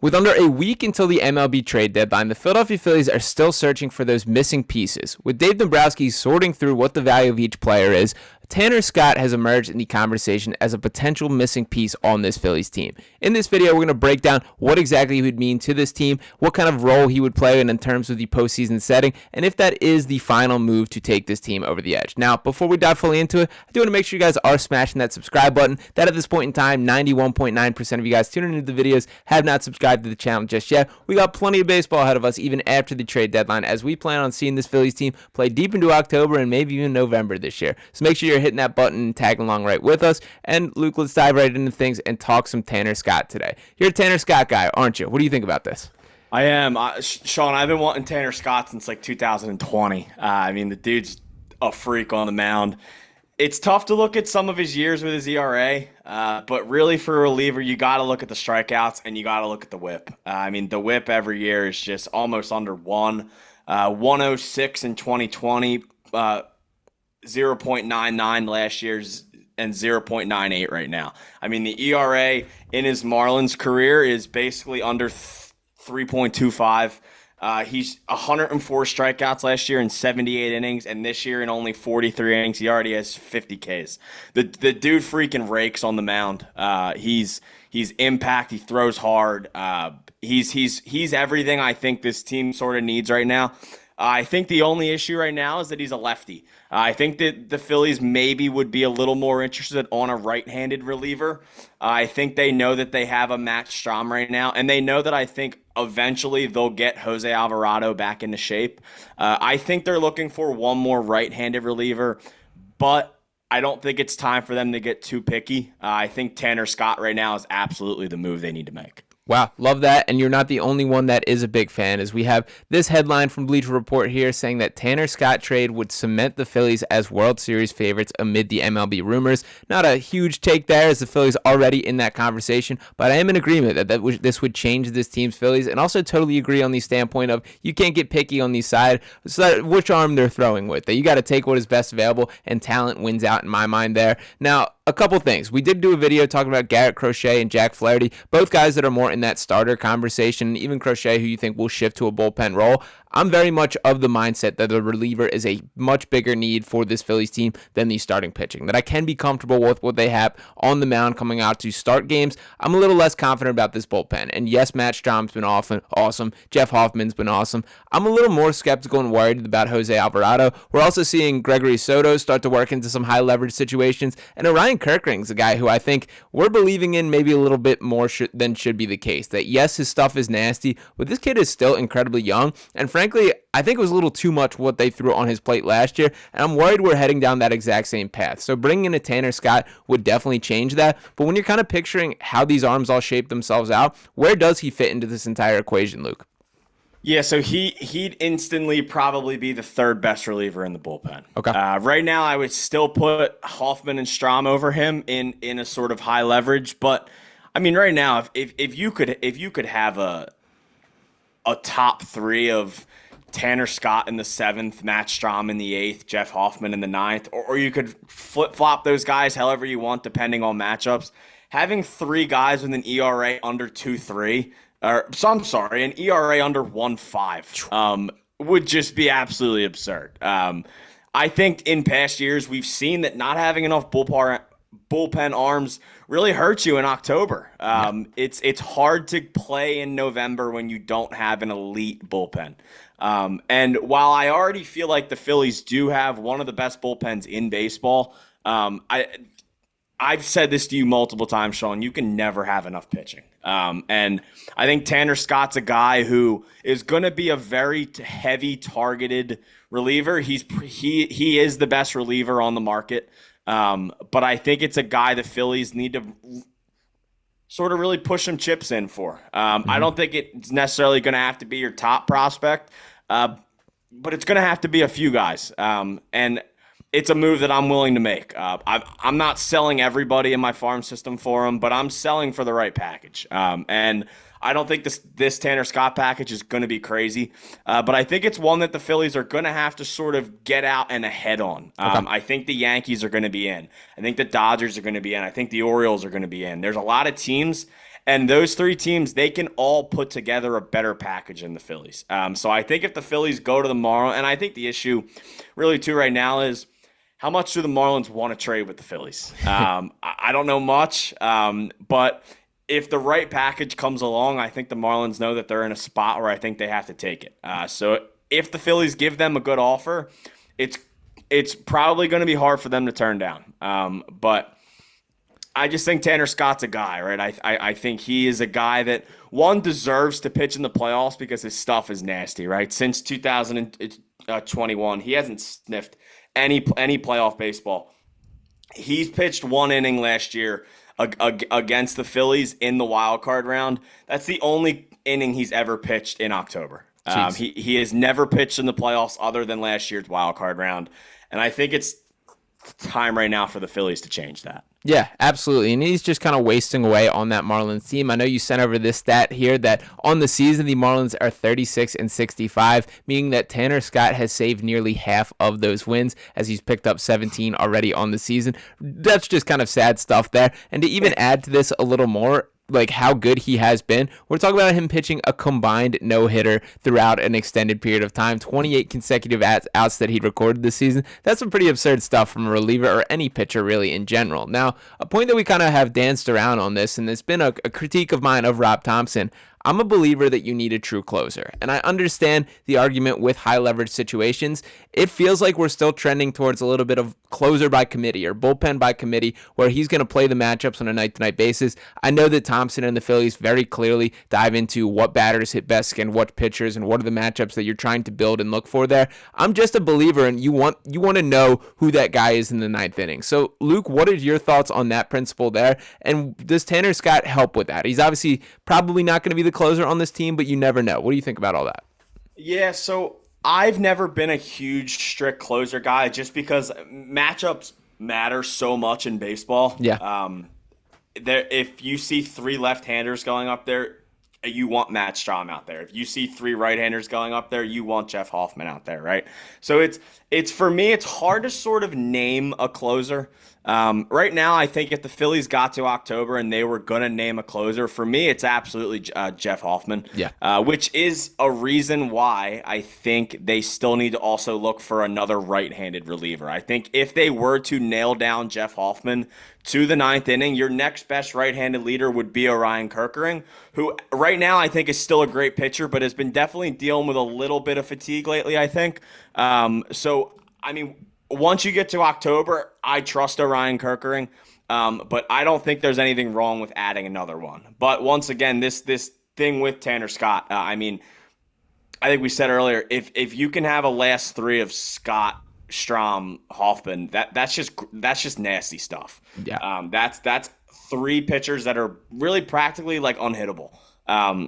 With under a week until the MLB trade deadline, the Philadelphia Phillies are still searching for those missing pieces. With Dave Dombrowski sorting through what the value of each player is, Tanner Scott has emerged in the conversation as a potential missing piece on this Phillies team. In this video, we're going to break down what exactly he would mean to this team, what kind of role he would play in terms of the postseason setting, and if that is the final move to take this team over the edge. Now, before we dive fully into it, I do want to make sure you guys are smashing that subscribe button. That at this point in time, 91.9% of you guys tuning into the videos have not subscribed to the channel just yet. We got plenty of baseball ahead of us even after the trade deadline, as we plan on seeing this Phillies team play deep into October and maybe even November this year. So make sure you're hitting that button and tagging along right with us. And Luke, let's dive right into things and talk some Tanner Scott today. You're a Tanner Scott guy, aren't you? What do you think about this? I am. Sean, I've been wanting Tanner Scott since like 2020. The dude's a freak on the mound. It's tough to look at some of his years with his ERA, but really for a reliever, you got to look at the strikeouts and you got to look at the whip. The whip every year is just almost under 106 in 2020, 0.99 last year's, and 0.98 right now. The ERA in his Marlins career is basically under 3.25. He's 104 strikeouts last year in 78 innings, and this year in only 43 innings, he already has 50 Ks. The dude freaking rakes on the mound. He's impact. He throws hard. He's everything I think this team sort of needs right now. I think the only issue right now is that he's a lefty. I think that the Phillies maybe would be a little more interested on a right-handed reliever. I think they know that they have a Matt Strahm right now, and they know that I think eventually they'll get Jose Alvarado back into shape. I think they're looking for one more right-handed reliever, but I don't think it's time for them to get too picky. I think Tanner Scott right now is absolutely the move they need to make. Wow, love that. And you're not the only one that is a big fan, as we have this headline from Bleacher Report here saying that Tanner Scott trade would cement the Phillies as World Series favorites amid the MLB rumors. Not a huge take there, as the Phillies already in that conversation, but I am in agreement that this would change this team's Phillies, and also totally agree on the standpoint of you can't get picky on the side, so that which arm they're throwing with. That you got to take what is best available, and talent wins out in my mind there. Now, a couple things. We did do a video talking about Garrett Crochet and Jack Flaherty, both guys that are more in that starter conversation, even Crochet, who you think will shift to a bullpen role. I'm very much of the mindset that the reliever is a much bigger need for this Phillies team than the starting pitching, that I can be comfortable with what they have on the mound coming out to start games. I'm a little less confident about this bullpen. And yes, Matt Strahm's been awesome. Jeff Hoffman's been awesome. I'm a little more skeptical and worried about Jose Alvarado. We're also seeing Gregory Soto start to work into some high leverage situations. And Orion Kirkring's a guy who I think we're believing in maybe a little bit more than should be the case. That yes, his stuff is nasty, but this kid is still incredibly young. And frankly, I think it was a little too much what they threw on his plate last year, and I'm worried we're heading down that exact same path. So bringing in a Tanner Scott would definitely change that, but when you're kind of picturing how these arms all shape themselves out, where does he fit into this entire equation, Luke? Yeah, so he'd instantly probably be the third best reliever in the bullpen. Okay. Right now, I would still put Hoffman and Strahm over him in a sort of high leverage, but right now, if you could have a top three of Tanner Scott in the 7th, Matt Strahm in the 8th, Jeff Hoffman in the 9th, or you could flip-flop those guys however you want depending on matchups. Having three guys with an ERA under 2.3, an ERA under 1.5 would just be absolutely absurd. I think in past years we've seen that not having enough bullpen arms really hurts you in October. It's hard to play in November when you don't have an elite bullpen. And while I already feel like the Phillies do have one of the best bullpens in baseball, I've said this to you multiple times, Sean, you can never have enough pitching. And I think Tanner Scott's a guy who is going to be a very heavy targeted reliever. He is the best reliever on the market. But I think it's a guy the Phillies need to sort of really push some chips in for. I don't think it's necessarily going to have to be your top prospect, but it's going to have to be a few guys. And it's a move that I'm willing to make. I'm not selling everybody in my farm system for him, but I'm selling for the right package. And I don't think this Tanner Scott package is going to be crazy, but I think it's one that the Phillies are going to have to sort of get out and ahead on. I think the Yankees are going to be in. I think the Dodgers are going to be in. I think the Orioles are going to be in. There's a lot of teams, And those three teams, they can all put together a better package than the Phillies. So I think if the Phillies go to the Marlins, and I think the issue really too right now is how much do the Marlins want to trade with the Phillies? I don't know much, but if the right package comes along, I think the Marlins know that they're in a spot where I think they have to take it. So if the Phillies give them a good offer, it's probably going to be hard for them to turn down. But I just think Tanner Scott's a guy, right? I think he is a guy that, one, deserves to pitch in the playoffs because his stuff is nasty, right? Since 2021, he hasn't sniffed any playoff baseball. He's pitched one inning last year against the Phillies in the wild card round. That's the only inning he's ever pitched in October. He has never pitched in the playoffs other than last year's wild card round, and I think it's time right now for the Phillies to change that. Yeah, absolutely. And he's just kind of wasting away on that Marlins team. I know you sent over this stat here that on the season, the Marlins are 36-65, meaning that Tanner Scott has saved nearly half of those wins as he's picked up 17 already on the season. That's just kind of sad stuff there. And to even add to this a little more, like how good he has been, we're talking about him pitching a combined no-hitter throughout an extended period of time, 28 consecutive outs that he recorded this season. That's some pretty absurd stuff from a reliever or any pitcher really in general. Now, a point that we kind of have danced around on this, and it's been a critique of mine of Rob Thomson, I'm a believer that you need a true closer. And I understand the argument with high leverage situations. It feels like we're still trending towards a little bit of closer by committee or bullpen by committee where he's going to play the matchups on a night-to-night basis. I know that Thomson and the Phillies very clearly dive into what batters hit best and what pitchers and what are the matchups that you're trying to build and look for there. I'm just a believer, and you want to know who that guy is in the ninth inning. So, Luke, what are your thoughts on that principle there? And does Tanner Scott help with that? He's obviously probably not going to be the closer on this team, but you never know. What do you think about all that? Yeah, so I've never been a huge strict closer guy just because matchups matter so much in baseball. Yeah. If you see three left-handers going up there, you want Matt Strahm out there. If you see three right-handers going up there, you want Jeff Hoffman out there, right? So it's for me, it's hard to sort of name a closer. Right now, I think if the Phillies got to October and they were going to name a closer, for me, it's absolutely Jeff Hoffman. Yeah. Which is a reason why I think they still need to also look for another right-handed reliever. I think if they were to nail down Jeff Hoffman to the ninth inning, your next best right-handed leader would be Orion Kerkering, who right now I think is still a great pitcher, but has been definitely dealing with a little bit of fatigue lately, I think. So, I mean, once you get to October, I trust Orion Kerkering, but I don't think there's anything wrong with adding another one. But once again, this thing with Tanner Scott, I mean, I think we said earlier, if you can have a last three of Scott, Strahm, Hoffman, that's just nasty stuff. Yeah. That's three pitchers that are really practically like unhittable.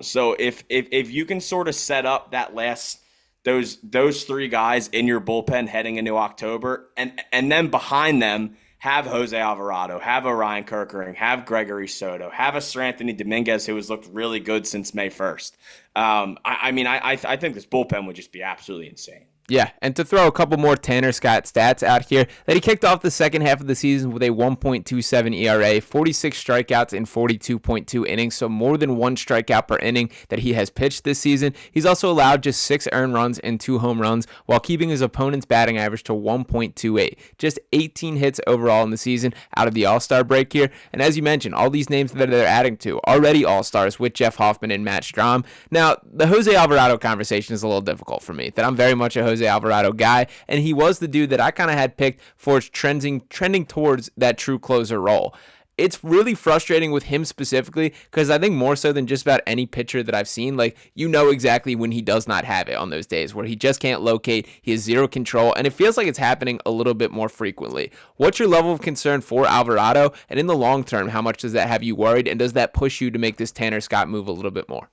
So if you can sort of set up that last those three guys in your bullpen heading into October, and then behind them have Jose Alvarado, have Orion Kerkering, have Gregory Soto, have a Sir Anthony Dominguez who has looked really good since May 1st. I think this bullpen would just be absolutely insane. Yeah, and to throw a couple more Tanner Scott stats out here, that he kicked off the second half of the season with a 1.27 ERA, 46 strikeouts in 42.2 innings, so more than one strikeout per inning that he has pitched this season. He's also allowed just 6 earned runs and 2 home runs while keeping his opponent's batting average to 1.28. Just 18 hits overall in the season out of the All-Star break here. And as you mentioned, all these names that they're adding to, already All-Stars with Jeff Hoffman and Matt Strahm. Now, the Jose Alvarado conversation is a little difficult for me, that I'm very much a Jose Alvarado guy, and he was the dude that I kind of had picked for trending towards that true closer role. It's really frustrating with him specifically because I think more so than just about any pitcher that I've seen, like, you know exactly when he does not have it on those days where he just can't locate, he has zero control, and it feels like it's happening a little bit more frequently. What's your level of concern for Alvarado, and in the long term, how much does that have you worried, and does that push you to make this Tanner Scott move a little bit more?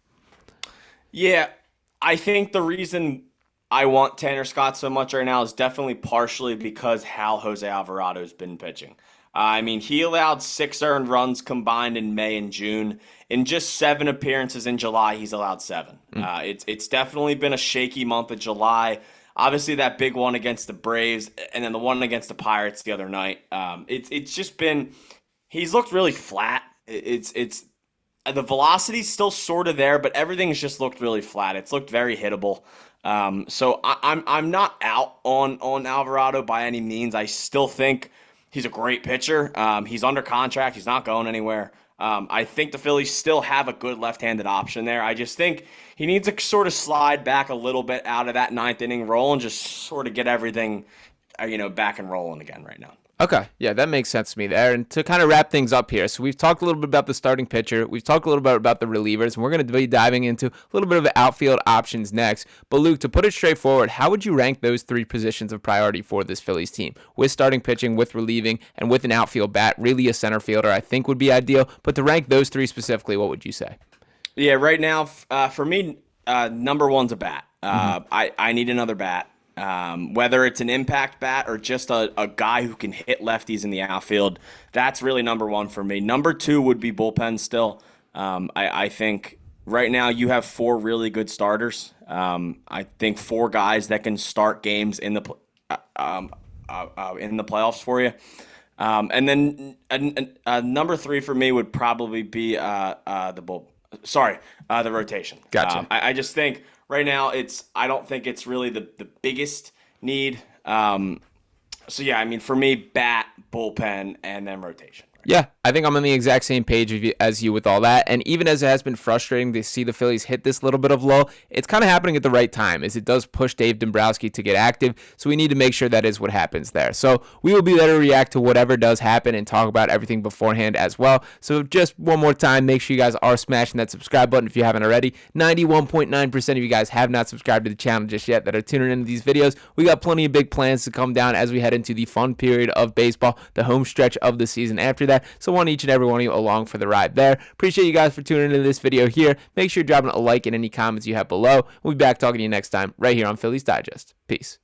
Yeah, I think the reason I want Tanner Scott so much right now is definitely partially because how Jose Alvarado's been pitching. I mean, he allowed 6 earned runs combined in May and June. In just 7 appearances in July, he's allowed 7. It's definitely been a shaky month of July. Obviously, that big one against the Braves and then the one against the Pirates the other night. It's just been, he's looked really flat. It's the velocity's still sort of there, but everything's just looked really flat. It's looked very hittable. So I'm not out on Alvarado by any means. I still think he's a great pitcher. He's under contract. He's not going anywhere. I think the Phillies still have a good left-handed option there. I just think he needs to sort of slide back a little bit out of that ninth inning role and just sort of get everything, back and rolling again right now. Okay, yeah, that makes sense to me there. And to kind of wrap things up here, so we've talked a little bit about the starting pitcher, we've talked a little bit about the relievers, and we're going to be diving into a little bit of the outfield options next. But Luke, to put it straightforward, how would you rank those three positions of priority for this Phillies team? With starting pitching, with relieving, and with an outfield bat, really a center fielder I think would be ideal. But to rank those three specifically, what would you say? Yeah, right now, for me, number one's a bat. I need another bat. Whether it's an impact bat or just a guy who can hit lefties in the outfield, that's really number one for me. Number two would be bullpen still. I think right now you have four really good starters. I think four guys that can start games in the playoffs for you. And then number three for me would probably be the rotation. Gotcha. I just think right now I don't think it's really the biggest need. So yeah, I mean for me, bat, bullpen, and then rotation. Yeah, I think I'm on the exact same page as you with all that. And even as it has been frustrating to see the Phillies hit this little bit of lull, it's kind of happening at the right time as it does push Dave Dombrowski to get active. So we need to make sure that is what happens there. So we will be there to react to whatever does happen and talk about everything beforehand as well. So just one more time, make sure you guys are smashing that subscribe button if you haven't already. 91.9% of you guys have not subscribed to the channel just yet that are tuning into these videos. We got plenty of big plans to come down as we head into the fun period of baseball, the home stretch of the season after that. So I want each and every one of you along for the ride there. Appreciate you guys for tuning into this video here. Make sure you're dropping a like and any comments you have below. We'll be back talking to you next time right here on Phillies Digest. Peace.